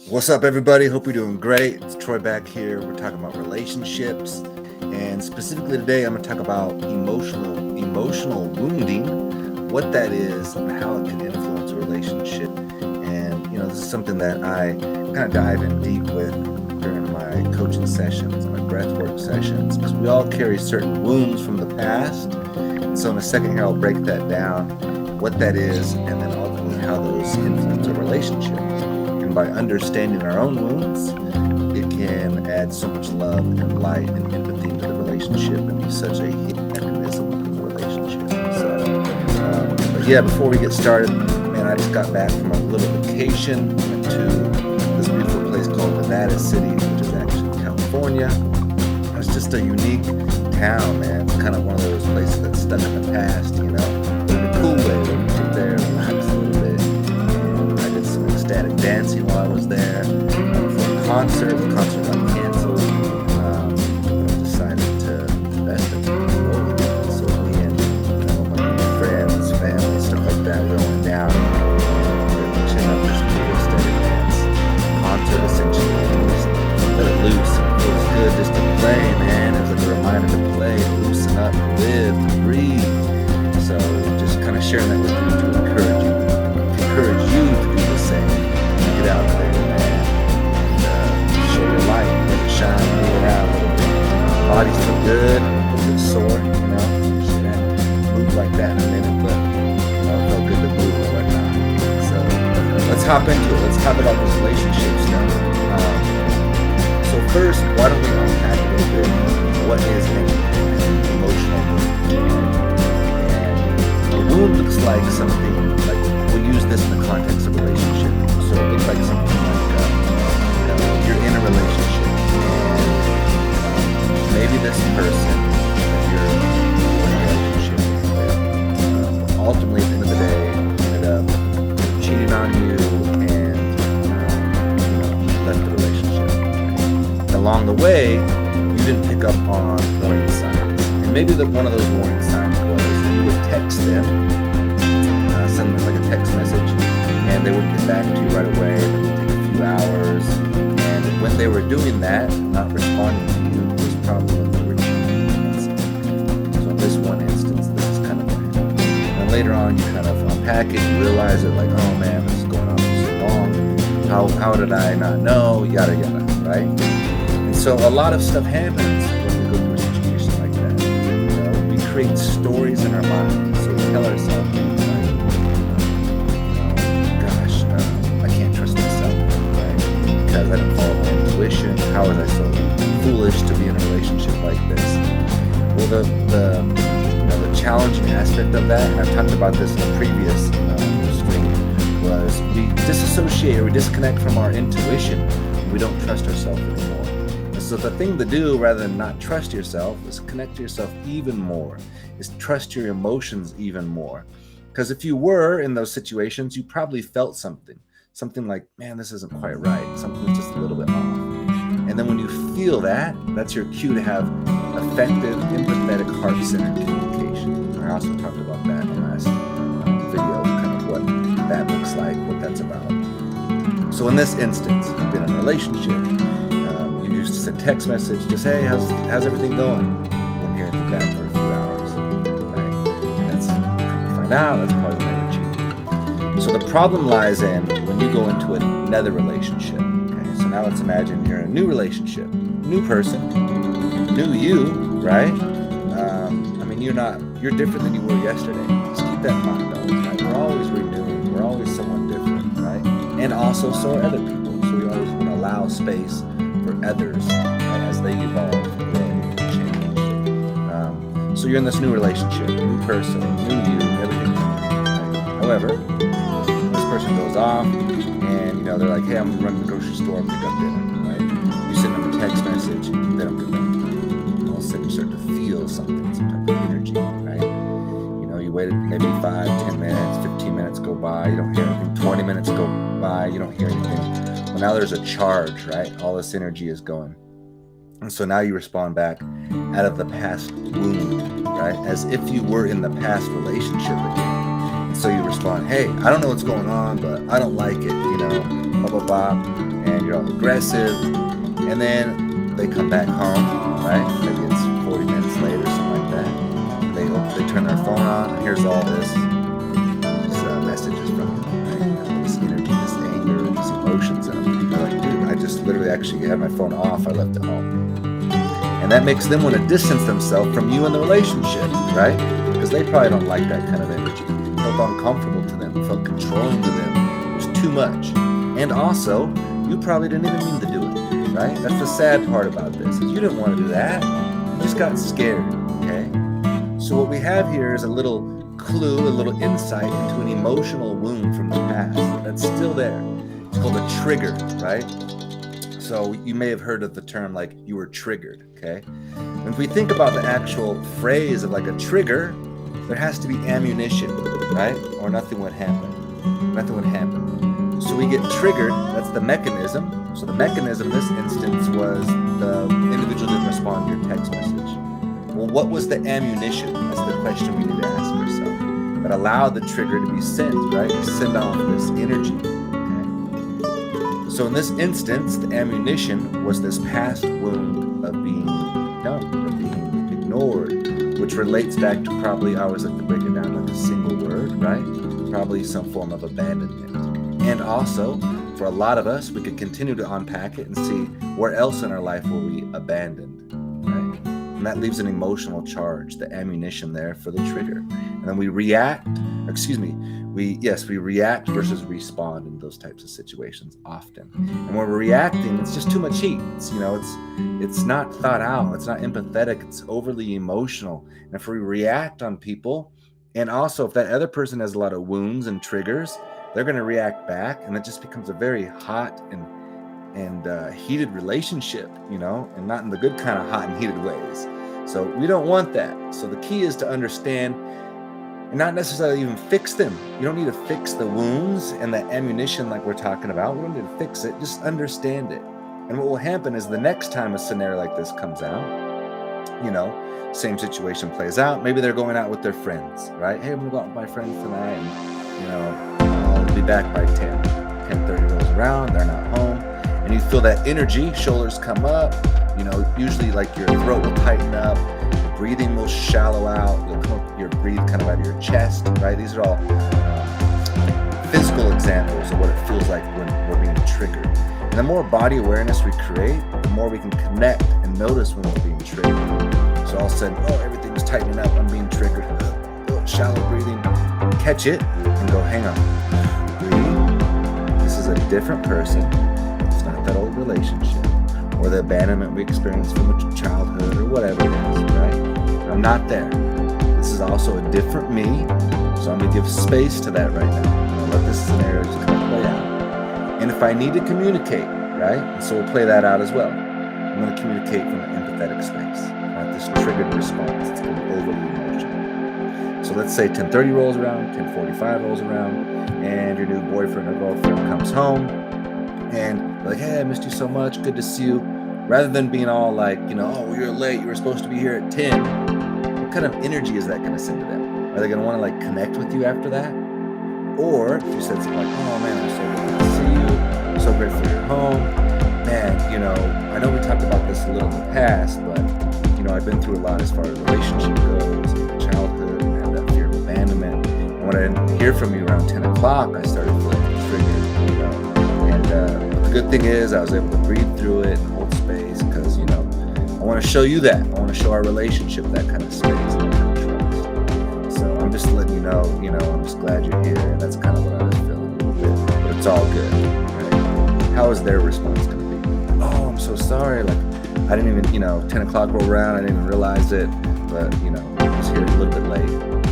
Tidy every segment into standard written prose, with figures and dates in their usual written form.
What's up, everybody? Hope you're doing great. It's Troy back here. We're talking about relationships, and specifically today, I'm going to talk about emotional wounding, what that is, and how it can influence a relationship. And this is something that I kind of dive in deep with during my coaching sessions, my breathwork sessions, because we all carry certain wounds from the past. And so in a second here, I'll break that down, what that is, and then ultimately how those influence a relationship. And by understanding our own wounds, it can add so much love and light and empathy to the relationship and be such a healing mechanism in the relationship. But yeah, before we get started, man, I just got back from a little vacation. Went to this beautiful place called Nevada City, which is actually California. It's just a unique town, man. It's kind of one of those places that's stuck in the past, but in a cool way. Where you sit there, relax a little bit. I did some ecstatic dancing while I was there. For a concert, the concert got canceled. Decided to invest in roll again. So me and my friends, family, stuff like that, we went down. We're chilling out this cool ecstatic dance concert. Essentially, just let it loose. It feels good just to play, man. It was like a reminder to play, to loosen up, to live, to breathe. So just kind of sharing that with you to encourage you to do the same. Get out there, man, and show your light, let it shine, move around a little bit. Body's feel good, a little bit sore, Should have moved like that in a minute, but it felt good to move and whatnot. So let's hop into it. Let's talk about this relationship stuff. So first, why don't we unpack a little bit what is an emotional wound? And a wound looks like something, like we'll use this in the context of relationship. So it looks like something like you're in a relationship, and maybe this person that you're in a relationship with, ultimately at the end of the day, ended up cheating on you and left the relationship. And along the way, you didn't pick up on warning signs, and maybe one of those warning signs was you would text them, send them like a text message, and they wouldn't get back to you right away. It would take a few hours, and when they were doing that, not responding to you, was probably when they were cheating. So in this one instance, this is kind of what happened. And later on, you kind of unpack it, you realize it, like, oh man, this is going on for so long. How did I not know? Yada yada, right? And so a lot of stuff happens when we go through a situation like that. We create stories in our mind, so we tell ourselves things like, I can't trust myself, right? Because I didn't follow my intuition. How was I so foolish to be in a relationship like this? Well, the challenging aspect of that, and I've talked about this in a previous stream, was we disassociate or we disconnect from our intuition. We don't trust ourselves anymore. And so the thing to do, rather than not trust yourself, is connect to yourself even more, is trust your emotions even more. Because if you were in those situations, you probably felt something like, man, this isn't quite right. Something's just a little bit off. And then when you feel that, that's your cue to have effective, empathetic, heart-centered communication. I also talked about that in the last video, kind of what that looks like, what that's about. So in this instance, you've been in a relationship. You used to send text message, just, hey, how's everything going? Won't hear anything back for a few hours, right? And that's, find out, that's probably when they were cheating. So the problem lies in when you go into another relationship. Okay, so now let's imagine you're in a new relationship, new person, new you, right? You're different than you were yesterday. Just keep that in mind always, right? We're always renewing. We're always someone different, right? And also so are other people. So we always want to allow space for others as they evolve, grow, change. So you're in this new relationship, new person, new you, everything. Right? However, this person goes off, and they're like, hey, I'm running to the grocery store, pick up dinner, right? You send them a text message, they don't get back. All of a sudden you start to feel something, some type of energy, right? You waited maybe 5, 10 minutes, 15 minutes go by, you don't hear anything, 20 minutes go by, you don't hear anything. Well, now there's a charge, right? All this energy is going. And so now you respond back out of the past wound, right? As if you were in the past relationship again. And so you respond, hey, I don't know what's going on, but I don't like it, blah, blah, blah. And you're all aggressive, and then they come back home, right? Maybe it's 40 minutes later, something like that. They turn their phone on, and here's all these messages from you, right? This energy, this anger, these emotions in them. They're like, dude, I just literally actually had my phone off. I left it home. And that makes them want to distance themselves from you in the relationship, right? Because they probably don't like that kind of energy. It felt uncomfortable to them. It felt controlling to them. It was too much. And also, you probably didn't even mean to do it, right? That's the sad part about this, is you didn't want to do that. You just got scared, okay? So what we have here is a little clue, a little insight into an emotional wound from the past that's still there. It's called a trigger, right? So you may have heard of the term like you were triggered, okay? And if we think about the actual phrase of like a trigger, there has to be ammunition, right? Or nothing would happen. Nothing would happen. So we get triggered, that's the mechanism. So the mechanism in this instance was the individual didn't respond to your text message. Well, what was the ammunition? That's the question we need to ask ourselves. That allowed the trigger to be sent, right? To send off this energy. So in this instance, the ammunition was this past wound of being dumped, of being ignored, which relates back to probably, I always like to break it down like a single word, right? Probably some form of abandonment. And also, for a lot of us, we could continue to unpack it and see where else in our life were we abandoned, right? And that leaves an emotional charge, the ammunition there for the trigger. And then we react versus respond in those types of situations often. And when we're reacting, it's just too much heat. It's not thought out. It's not empathetic. It's overly emotional. And if we react on people, and also if that other person has a lot of wounds and triggers, they're going to react back, and it just becomes a very hot and heated relationship, and not in the good kind of hot and heated ways. So we don't want that. So the key is to understand and not necessarily even fix them. You don't need to fix the wounds and the ammunition like we're talking about. We don't need to fix it. Just understand it. And what will happen is the next time a scenario like this comes out, same situation plays out. Maybe they're going out with their friends, right? Hey, I'm going to go out with my friends tonight. And, I'll be back by 10:30 rolls around. They're not home. And you feel that energy, shoulders come up. Usually like your throat will tighten up. Breathing will shallow out. You'll come up, your breathe kind of out of your chest, right? These are all physical examples of what it feels like when we're being triggered. And the more body awareness we create, the more we can connect and notice when we're being triggered. So all of a sudden, everything's tightening up. I'm being triggered. Shallow breathing. Catch it and go, hang on. Breathe. This is a different person. It's not that old relationship or the abandonment we experienced from a childhood or whatever it is, right? I'm not there. This is also a different me, so I'm going to give space to that right now. I'm going to let this scenario just kind of play out. And if I need to communicate, right? And so we'll play that out as well. I'm going to communicate from an empathetic space, not this triggered response. It's going to be overly emotional. So let's say 10:30 rolls around, 10:45 rolls around, and your new boyfriend or girlfriend comes home, and they're like, hey, I missed you so much. Good to see you. Rather than being all like, you're late. You were supposed to be here at 10. What kind of energy is that going to send to them? Are they going to want to like connect with you after that? Or if you said something like, oh man, I'm so glad to see you. I'm so grateful you're home. Man, I know we talked about this a little in the past, but I've been through a lot as far as relationship goes, and childhood, and have that fear of abandonment. And when I didn't hear from you around 10 o'clock, I started feeling triggered, And but the good thing is I was able to breathe through it and hold space because, I want to show you that. I want to show our relationship that kind of space, that kind of trust. So I'm just letting you know, I'm just glad you're here. And that's kind of what I was feeling a little bit. But it's all good, right? How is their response going to be? Oh, I'm so sorry. Like, I didn't even, 10 o'clock roll around. I didn't even realize it. But, I was here a little bit late.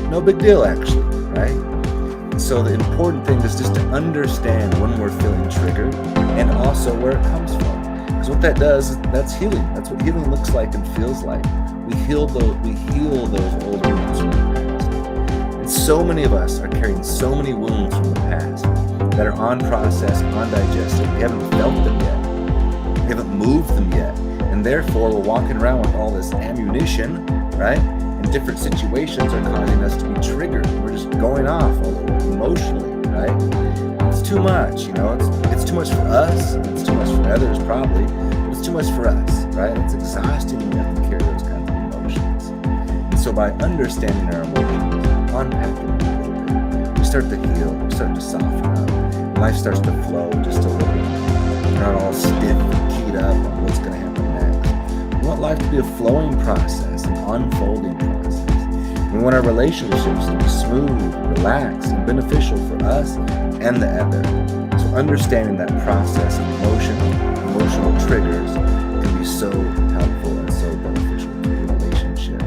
No big deal, actually, right? And so the important thing is just to understand when we're feeling triggered and also where it comes from. Because what that does, that's healing. That's what healing looks like and feels like. We heal those old wounds from the past. And so many of us are carrying so many wounds from the past that are unprocessed, undigested. We haven't felt them yet. We haven't moved them yet. And therefore, we're walking around with all this ammunition, right? And different situations are causing us to be triggered. We're just going off all over emotionally, right? It's too much, it's too much for us, it's too much for others probably, but it's too much for us, right? It's exhausting when we have to carry those kinds of emotions. And so by understanding our emotions, unpacking them a little bit, we start to heal, we start to soften up, and life starts to flow just a little bit. We're not all stiff and keyed up on what's going to happen next. We want life to be a flowing process, an unfolding process. We want our relationships to be smooth, relaxed, and beneficial for us and the other. So understanding that process of emotional triggers can be so helpful and so beneficial to your relationship.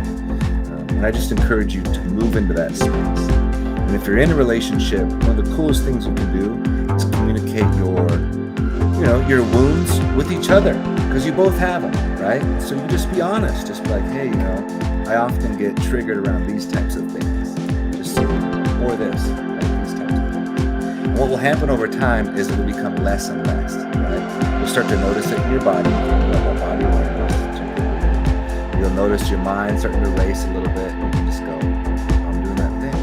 And I just encourage you to move into that space. And if you're in a relationship, one of the coolest things you can do is communicate your wounds with each other, because you both have them, right? So you just be honest, just be like, hey, I often get triggered around these types of things, or this, right? These types of things. And what will happen over time is it will become less and less, right? You'll start to notice it in your body, body awareness. You'll notice your mind starting to race a little bit, and you can just go, I'm doing that thing.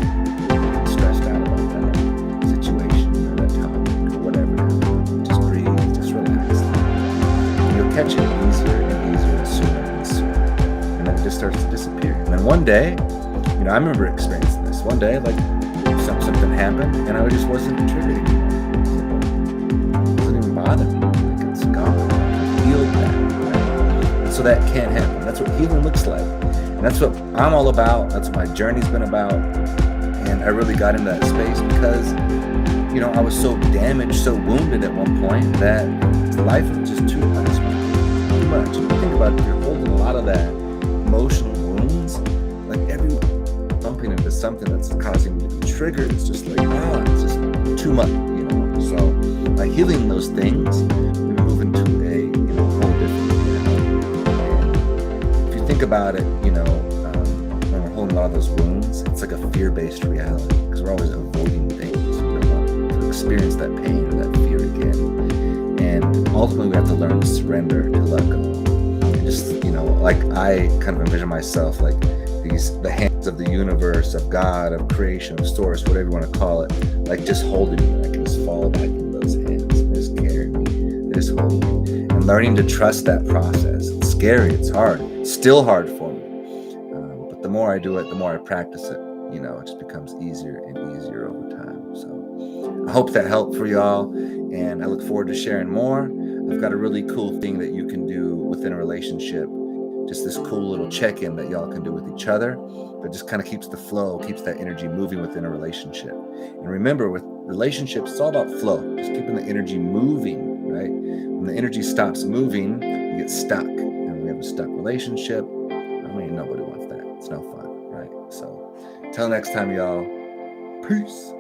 I'm getting stressed out about that situation or that topic or whatever. Just breathe, just relax. And you'll catch it easier and easier and sooner and sooner. And then it just starts to disappear. And then one day, I remember experiencing this. One day, like something happened, and I just wasn't triggered anymore. It wasn't even bothering me. Like, it's gone. I healed that, right? And so that can't happen. That's what healing looks like. And that's what I'm all about. That's what my journey's been about. And I really got into that space because, I was so damaged, so wounded at one point that life was just too much. Too much. If you think about it, you're holding a lot of that emotional wounds, like every bumping into something that's causing you to be triggered. It's just like, it's just too much, So by healing those things, we move into a whole different reality. If you think about it, when we're holding a lot of those wounds, it's like a fear-based reality because we're always avoiding things. We don't want to experience that pain or that fear again. And ultimately, we have to learn to surrender, to let go. And just, like I kind of envision myself like the hands of the universe, of God, of creation, of source, whatever you want to call it, like just holding me. I can just fall back into those hands and just carry me, just hold me. And learning to trust that process. It's scary, it's hard, it's still hard for me. But the more I do it, the more I practice it, it just becomes easier and easier over time. So I hope that helped for y'all, and I look forward to sharing more. I've got a really cool thing that you can do within a relationship, just this cool little check-in that y'all can do with each other that just kind of keeps the flow, keeps that energy moving within a relationship. And remember, with relationships, it's all about flow, just keeping the energy moving, right? When the energy stops moving, you get stuck, and we have a stuck relationship. Nobody wants that. It's no fun, right? So, till next time, y'all. Peace.